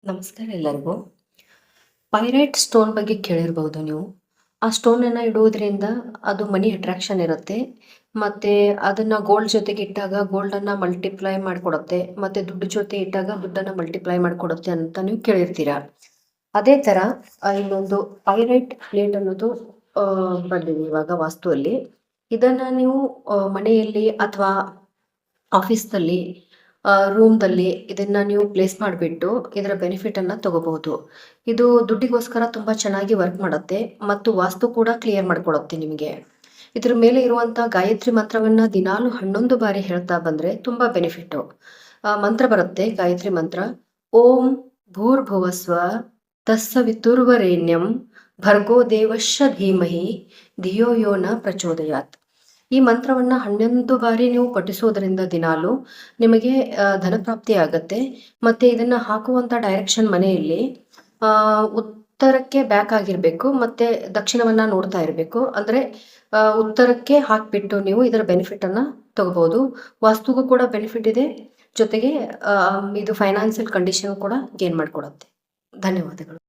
ನಮಸ್ಕಾರ ಎಲ್ಲರಿಗೂ. Pyrite stone ಬಗ್ಗೆ ಕೇಳಿರ್ಬೋದು ನೀವು. ಆ ಸ್ಟೋನನ್ನು ಇಡುವುದರಿಂದ ಅದು ಮನಿ ಅಟ್ರಾಕ್ಷನ್ ಇರುತ್ತೆ. ಮತ್ತು ಅದನ್ನು ಗೋಲ್ಡ್ ಜೊತೆಗೆ ಇಟ್ಟಾಗ ಗೋಲ್ಡನ್ನು ಮಲ್ಟಿಪ್ಲೈ ಮಾಡಿಕೊಡುತ್ತೆ. ಮತ್ತು ದುಡ್ಡು ಜೊತೆ ಇಟ್ಟಾಗ ದುಡ್ಡನ್ನು ಮಲ್ಟಿಪ್ಲೈ ಮಾಡಿಕೊಡುತ್ತೆ ಅಂತ ನೀವು ಕೇಳಿರ್ತೀರ. ಅದೇ ಥರ ಇನ್ನೊಂದು ಪೈರೈಟ್ ಪ್ಲೇಟ್ ಅನ್ನೋದು ಬಂದಿದೆ ಇವಾಗ ವಾಸ್ತುವಲ್ಲಿ. ಇದನ್ನು ನೀವು ಮನೆಯಲ್ಲಿ ಅಥವಾ ಆಫೀಸ್ನಲ್ಲಿ ರೂಮ್ದಲ್ಲಿ ಇದನ್ನು ನೀವು ಪ್ಲೇಸ್ ಮಾಡಿಬಿಟ್ಟು ಇದರ ಬೆನಿಫಿಟನ್ನು ತಗೋಬಹುದು. ಇದು ದುಡ್ಡಿಗೋಸ್ಕರ ತುಂಬ ಚೆನ್ನಾಗಿ ವರ್ಕ್ ಮಾಡುತ್ತೆ ಮತ್ತು ವಾಸ್ತು ಕೂಡ ಕ್ಲಿಯರ್ ಮಾಡಿಕೊಡುತ್ತೆ ನಿಮಗೆ. ಇದ್ರ ಮೇಲೆ ಇರುವಂಥ ಗಾಯತ್ರಿ ಮಂತ್ರವನ್ನು ದಿನಾಲು 11 ಬಾರಿ ಹೇಳ್ತಾ ಬಂದರೆ ತುಂಬ ಬೆನಿಫಿಟ್ಟು. ಮಂತ್ರ ಬರುತ್ತೆ, ಗಾಯತ್ರಿ ಮಂತ್ರ. ಓಂ ಭೂರ್ಭುವಸ್ವ ತಸ್ಸವಿತುರ್ವರೇಣ್ಯಂ ಭರ್ಗೋ ದೇವಶ್ಯ ಧೀಮಹಿ ಧಿಯೋ ಯೋ ನ ಪ್ರಚೋದಯಾತ್. ಈ ಮಂತ್ರವನ್ನು 11 ಬಾರಿ ನೀವು ಪಠಿಸೋದ್ರಿಂದ ದಿನಾಲು ನಿಮಗೆ ಧನಪ್ರಾಪ್ತಿ ಆಗುತ್ತೆ. ಮತ್ತು ಇದನ್ನು ಹಾಕುವಂಥ ಡೈರೆಕ್ಷನ್ ಮನೆಯಲ್ಲಿ ಉತ್ತರಕ್ಕೆ ಬ್ಯಾಕ್ ಆಗಿರಬೇಕು ಮತ್ತು ದಕ್ಷಿಣವನ್ನು ನೋಡ್ತಾ ಇರಬೇಕು. ಅಂದರೆ ಉತ್ತರಕ್ಕೆ ಹಾಕಿಬಿಟ್ಟು ನೀವು ಇದರ ಬೆನಿಫಿಟನ್ನು ತಗೋಬೋದು. ವಾಸ್ತುಗೂ ಕೂಡ ಬೆನಿಫಿಟ್ ಇದೆ, ಜೊತೆಗೆ ಇದು ಫೈನಾನ್ಷಿಯಲ್ ಕಂಡೀಷನ್ ಕೂಡ ಗೇನ್ ಮಾಡಿಕೊಡುತ್ತೆ. ಧನ್ಯವಾದಗಳು.